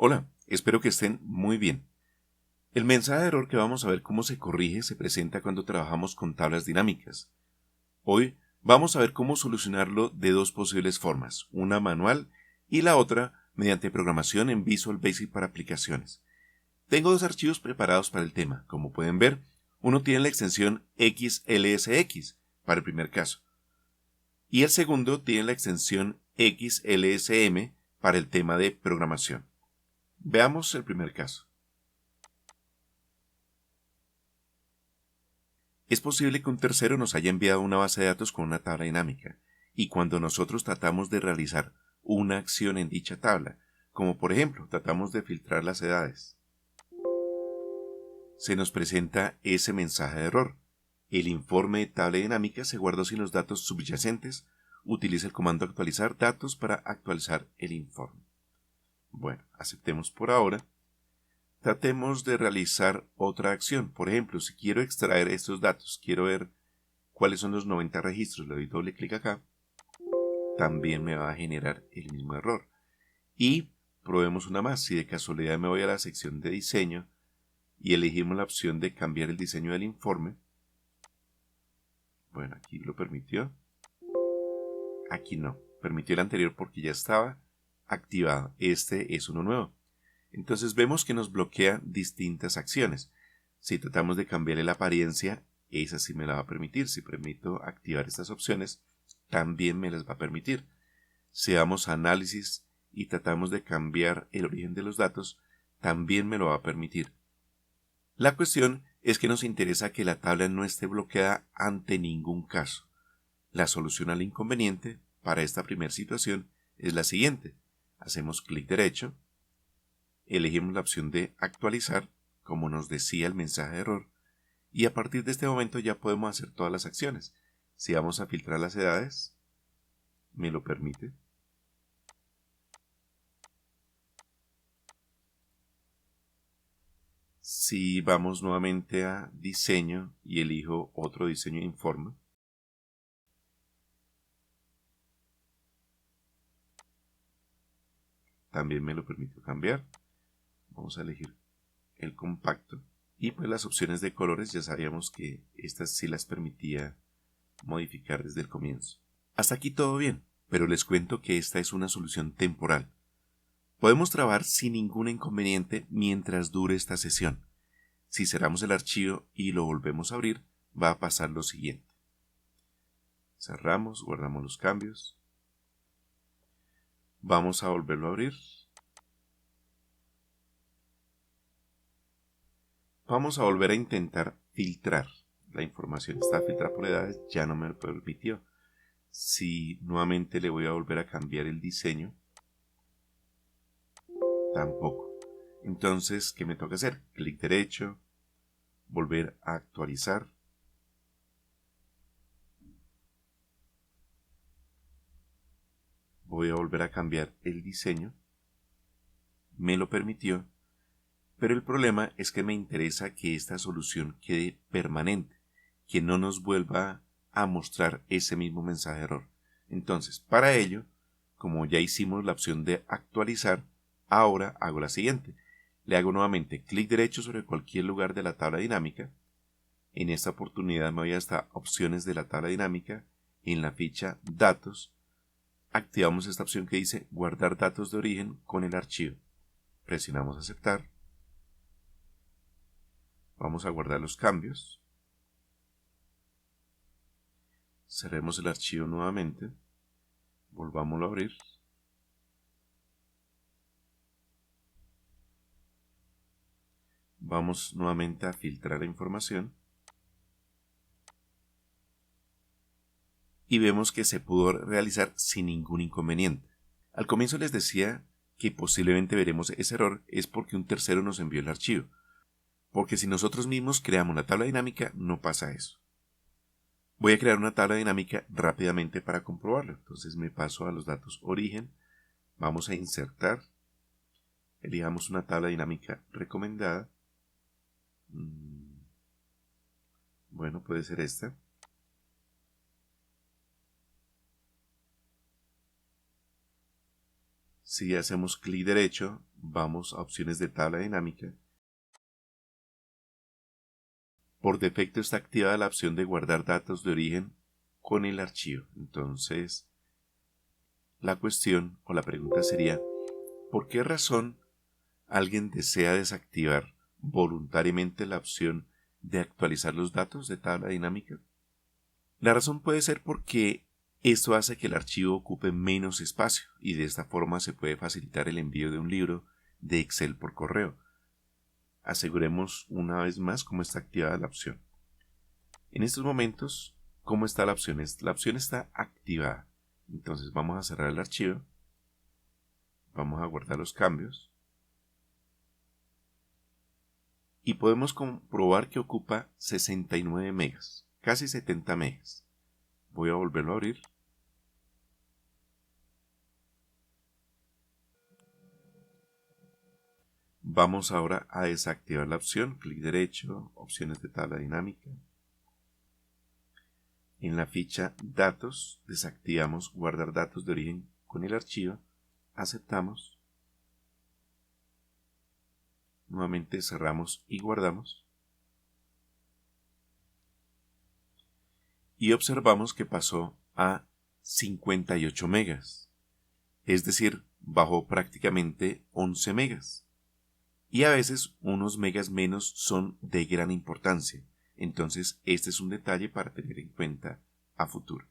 Hola, espero que estén muy bien. El mensaje de error que vamos a ver cómo se corrige se presenta cuando trabajamos con tablas dinámicas. Hoy vamos a ver cómo solucionarlo de dos posibles formas, una manual y la otra mediante programación en Visual Basic para aplicaciones. Tengo dos archivos preparados para el tema. Como pueden ver, uno tiene la extensión XLSX para el primer caso y el segundo tiene la extensión XLSM para el tema de programación. Veamos el primer caso. Es posible que un tercero nos haya enviado una base de datos con una tabla dinámica, y cuando nosotros tratamos de realizar una acción en dicha tabla, como por ejemplo tratamos de filtrar las edades, se nos presenta ese mensaje de error. El informe de tabla dinámica se guardó sin los datos subyacentes. Utiliza el comando actualizar datos para actualizar el informe. Bueno, aceptemos por ahora. Tratemos de realizar otra acción. Por ejemplo, si quiero extraer estos datos, quiero ver cuáles son los 90 registros, le doy doble clic acá, también me va a generar el mismo error. Y probemos una más. Si de casualidad me voy a la sección de diseño y elegimos la opción de cambiar el diseño del informe, bueno, aquí lo permitió, aquí no, permitió el anterior porque ya estaba activado. Este es uno nuevo. Entonces vemos que nos bloquea distintas acciones. Si tratamos de cambiarle la apariencia, esa sí me la va a permitir. Si permito activar estas opciones, también me las va a permitir. Si damos a análisis y tratamos de cambiar el origen de los datos, también me lo va a permitir. La cuestión es que nos interesa que la tabla no esté bloqueada ante ningún caso. La solución al inconveniente para esta primera situación es la siguiente. Hacemos clic derecho, elegimos la opción de actualizar, como nos decía el mensaje de error, y a partir de este momento ya podemos hacer todas las acciones. Si vamos a filtrar las edades, me lo permite. Si vamos nuevamente a diseño y elijo otro diseño de informe, también me lo permite cambiar. Vamos a elegir el compacto. Y pues las opciones de colores ya sabíamos que estas sí las permitía modificar desde el comienzo. Hasta aquí todo bien, pero les cuento que esta es una solución temporal. Podemos trabajar sin ningún inconveniente mientras dure esta sesión. Si cerramos el archivo y lo volvemos a abrir, va a pasar lo siguiente. Cerramos, guardamos los cambios. Vamos a volverlo a abrir. Vamos a volver a intentar filtrar. La información está filtrada por edades, ya no me lo permitió. Si nuevamente le voy a volver a cambiar el diseño, tampoco. Entonces, ¿qué me toca hacer? Clic derecho, volver a actualizar. Voy a volver a cambiar el diseño. Me lo permitió, pero el problema es que me interesa que esta solución quede permanente, que no nos vuelva a mostrar ese mismo mensaje de error. Entonces, para ello, como ya hicimos la opción de actualizar, ahora hago la siguiente. Le hago nuevamente clic derecho sobre cualquier lugar de la tabla dinámica. En esta oportunidad me voy hasta opciones de la tabla dinámica. En la ficha datos, activamos esta opción que dice guardar datos de origen con el archivo. Presionamos aceptar. Vamos a guardar los cambios. Cerremos el archivo nuevamente. Volvámoslo a abrir. Vamos nuevamente a filtrar la información. Y vemos que se pudo realizar sin ningún inconveniente. Al comienzo les decía que posiblemente veremos ese error es porque un tercero nos envió el archivo. Porque si nosotros mismos creamos la tabla dinámica, no pasa eso. Voy a crear una tabla dinámica rápidamente para comprobarlo. Entonces me paso a los datos origen. Vamos a insertar. Elijamos una tabla dinámica recomendada. Bueno, puede ser esta. Si hacemos clic derecho, vamos a opciones de tabla dinámica. Por defecto está activada la opción de guardar datos de origen con el archivo. Entonces, la cuestión o la pregunta sería, ¿por qué razón alguien desea desactivar voluntariamente la opción de actualizar los datos de tabla dinámica? La razón puede ser porque esto hace que el archivo ocupe menos espacio y de esta forma se puede facilitar el envío de un libro de Excel por correo. Aseguremos una vez más cómo está activada la opción. En estos momentos, ¿cómo está la opción? La opción está activada. Entonces vamos a cerrar el archivo. Vamos a guardar los cambios. Y podemos comprobar que ocupa 69 megas, casi 70 megas. Voy a volverlo a abrir. Vamos ahora a desactivar la opción, clic derecho, opciones de tabla dinámica. En la ficha Datos desactivamos Guardar datos de origen con el archivo, aceptamos. Nuevamente cerramos y guardamos. Y observamos que pasó a 58 megas, es decir, bajó prácticamente 11 megas. Y a veces unos megas menos son de gran importancia. Entonces este es un detalle para tener en cuenta a futuro.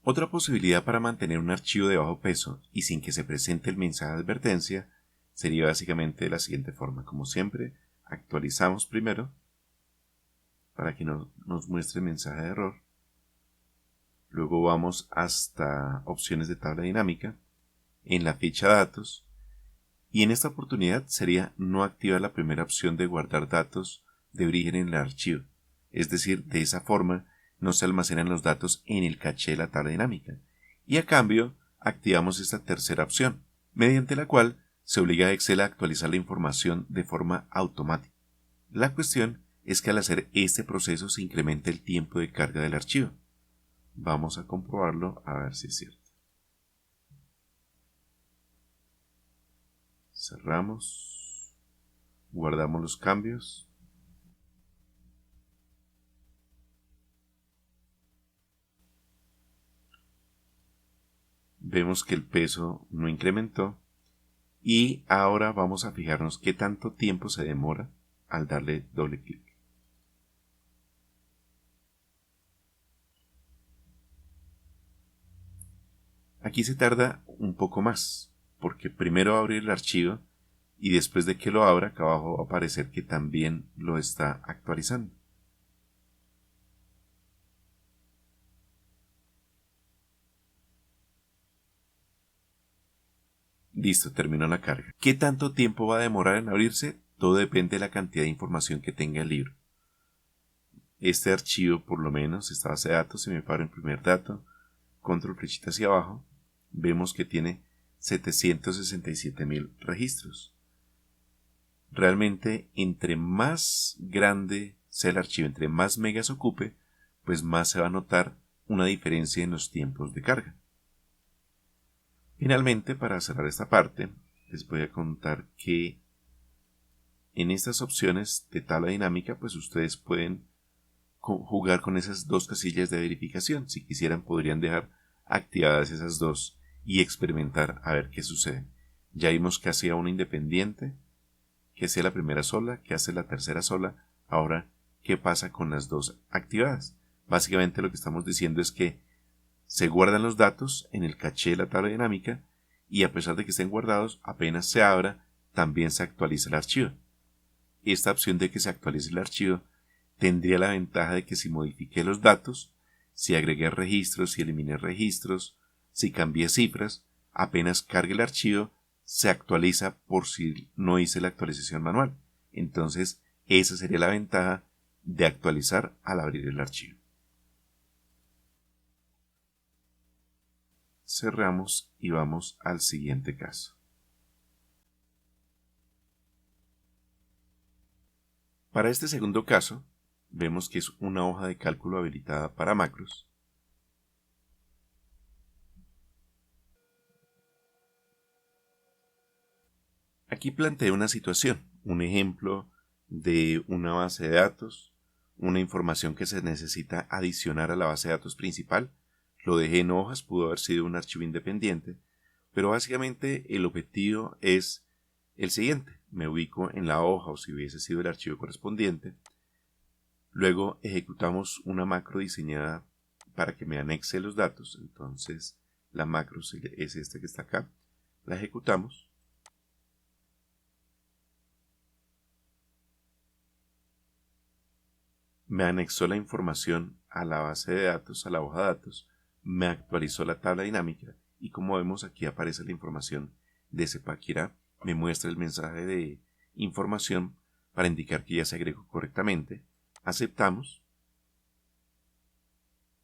Otra posibilidad para mantener un archivo de bajo peso y sin que se presente el mensaje de advertencia sería básicamente de la siguiente forma. Como siempre, actualizamos primero para que nos muestre el mensaje de error. Luego vamos hasta opciones de tabla dinámica, en la ficha datos, y en esta oportunidad sería no activar la primera opción de guardar datos de origen en el archivo. Es decir, de esa forma no se almacenan los datos en el caché de la tabla dinámica. Y a cambio, activamos esta tercera opción, mediante la cual se obliga a Excel a actualizar la información de forma automática. La cuestión es que al hacer este proceso se incrementa el tiempo de carga del archivo. Vamos a comprobarlo a ver si es cierto. Cerramos, guardamos los cambios. Vemos que el peso no incrementó y ahora vamos a fijarnos qué tanto tiempo se demora al darle doble clic. Aquí se tarda un poco más porque primero va a abrir el archivo y después de que lo abra acá abajo va a aparecer que también lo está actualizando. Listo, terminó la carga. ¿Qué tanto tiempo va a demorar en abrirse? Todo depende de la cantidad de información que tenga el libro. Este archivo, por lo menos, esta base de datos, si me paro en primer dato, control flechita hacia abajo, vemos que tiene 767.000 registros. Realmente, entre más grande sea el archivo, entre más megas ocupe, pues más se va a notar una diferencia en los tiempos de carga. Finalmente, para cerrar esta parte, les voy a contar que en estas opciones de tabla dinámica, pues ustedes pueden jugar con esas dos casillas de verificación. Si quisieran, podrían dejar activadas esas dos y experimentar a ver qué sucede. Ya vimos que hacía una independiente, que hacía la primera sola, que hace la tercera sola. Ahora, ¿qué pasa con las dos activadas? Básicamente lo que estamos diciendo es que se guardan los datos en el caché de la tabla dinámica y a pesar de que estén guardados, apenas se abra, también se actualiza el archivo. Esta opción de que se actualice el archivo tendría la ventaja de que si modifiqué los datos, si agregué registros, si eliminé registros, si cambié cifras, apenas cargue el archivo, se actualiza por si no hice la actualización manual. Entonces, esa sería la ventaja de actualizar al abrir el archivo. Cerramos y vamos al siguiente caso. Para este segundo caso, vemos que es una hoja de cálculo habilitada para macros Aquí planteé una situación, un ejemplo de una base de datos, una información que se necesita adicionar a la base de datos principal. Lo dejé en hojas, pudo haber sido un archivo independiente, pero básicamente el objetivo es el siguiente. Me ubico en la hoja o si hubiese sido el archivo correspondiente. Luego ejecutamos una macro diseñada para que me anexe los datos. Entonces la macro es esta que está acá. La ejecutamos. Me anexó la información a la base de datos, a la hoja de datos. Me actualizó la tabla dinámica y como vemos aquí aparece la información de Zipaquirá. Me muestra el mensaje de información para indicar que ya se agregó correctamente. Aceptamos.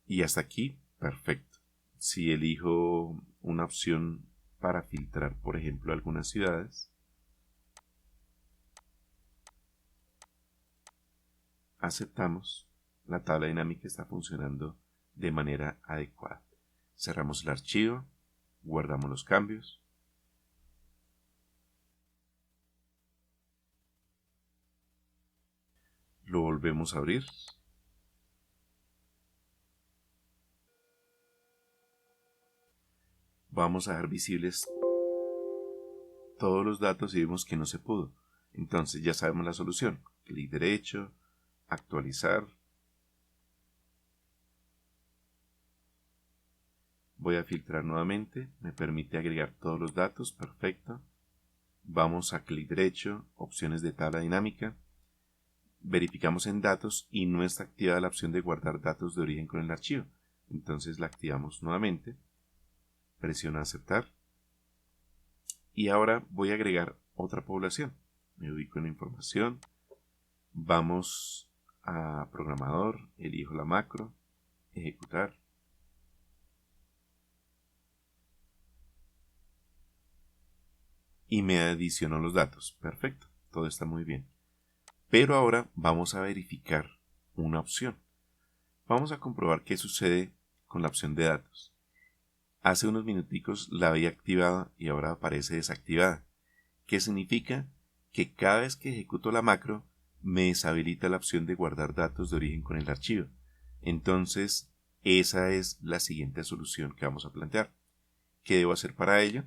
Y hasta aquí, perfecto. Si elijo una opción para filtrar, por ejemplo, algunas ciudades, aceptamos, la tabla dinámica está funcionando de manera adecuada. Cerramos el archivo, guardamos los cambios. Lo volvemos a abrir. Vamos a dejar visibles todos los datos y vemos que no se pudo. Entonces ya sabemos la solución. Clic derecho, actualizar. Voy a filtrar nuevamente, me permite agregar todos los datos, perfecto. Vamos a clic derecho, opciones de tabla dinámica. Verificamos en datos y no está activada la opción de guardar datos de origen con el archivo. Entonces la activamos nuevamente. Presiono aceptar. Y ahora voy a agregar otra población. Me ubico en la información. Vamos a programador, elijo la macro, ejecutar. Y me adicionó los datos. Perfecto, todo está muy bien. Pero ahora vamos a verificar una opción. Vamos a comprobar qué sucede con la opción de datos. Hace unos minuticos la había activada y ahora aparece desactivada. ¿Qué significa? Que cada vez que ejecuto la macro me deshabilita la opción de guardar datos de origen con el archivo. Entonces, esa es la siguiente solución que vamos a plantear. ¿Qué debo hacer para ello?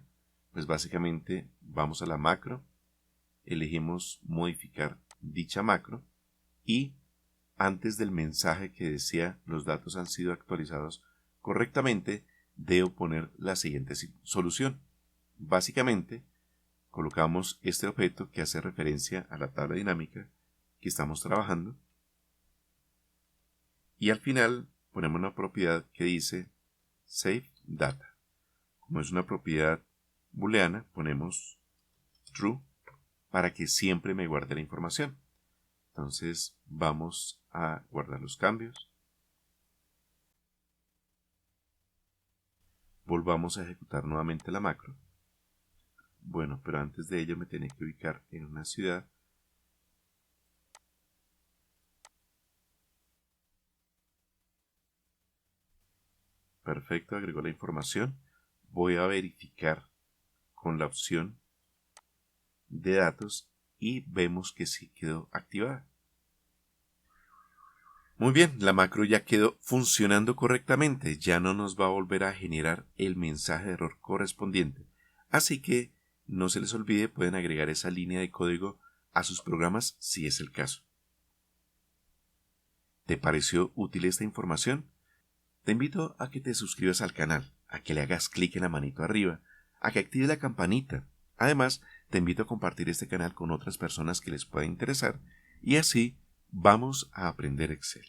Pues básicamente vamos a la macro, elegimos modificar dicha macro y antes del mensaje que decía los datos han sido actualizados correctamente, debo poner la siguiente solución. Básicamente, colocamos este objeto que hace referencia a la tabla dinámica que estamos trabajando y al final ponemos una propiedad que dice Save Data. Como es una propiedad booleana, ponemos True para que siempre me guarde la información. Entonces vamos a guardar los cambios. Volvamos a ejecutar nuevamente la macro. Bueno, pero antes de ello me tiene que ubicar en una ciudad. Perfecto, agregó la información. Voy a verificar con la opción de datos y vemos que sí quedó activada. Muy bien, la macro ya quedó funcionando correctamente, ya no nos va a volver a generar el mensaje de error correspondiente. Así que no se les olvide, pueden agregar esa línea de código a sus programas si es el caso. ¿Te pareció útil esta información? Te invito a que te suscribas al canal, a que le hagas clic en la manito arriba, a que actives la campanita. Además, te invito a compartir este canal con otras personas que les pueda interesar y así vamos a aprender Excel.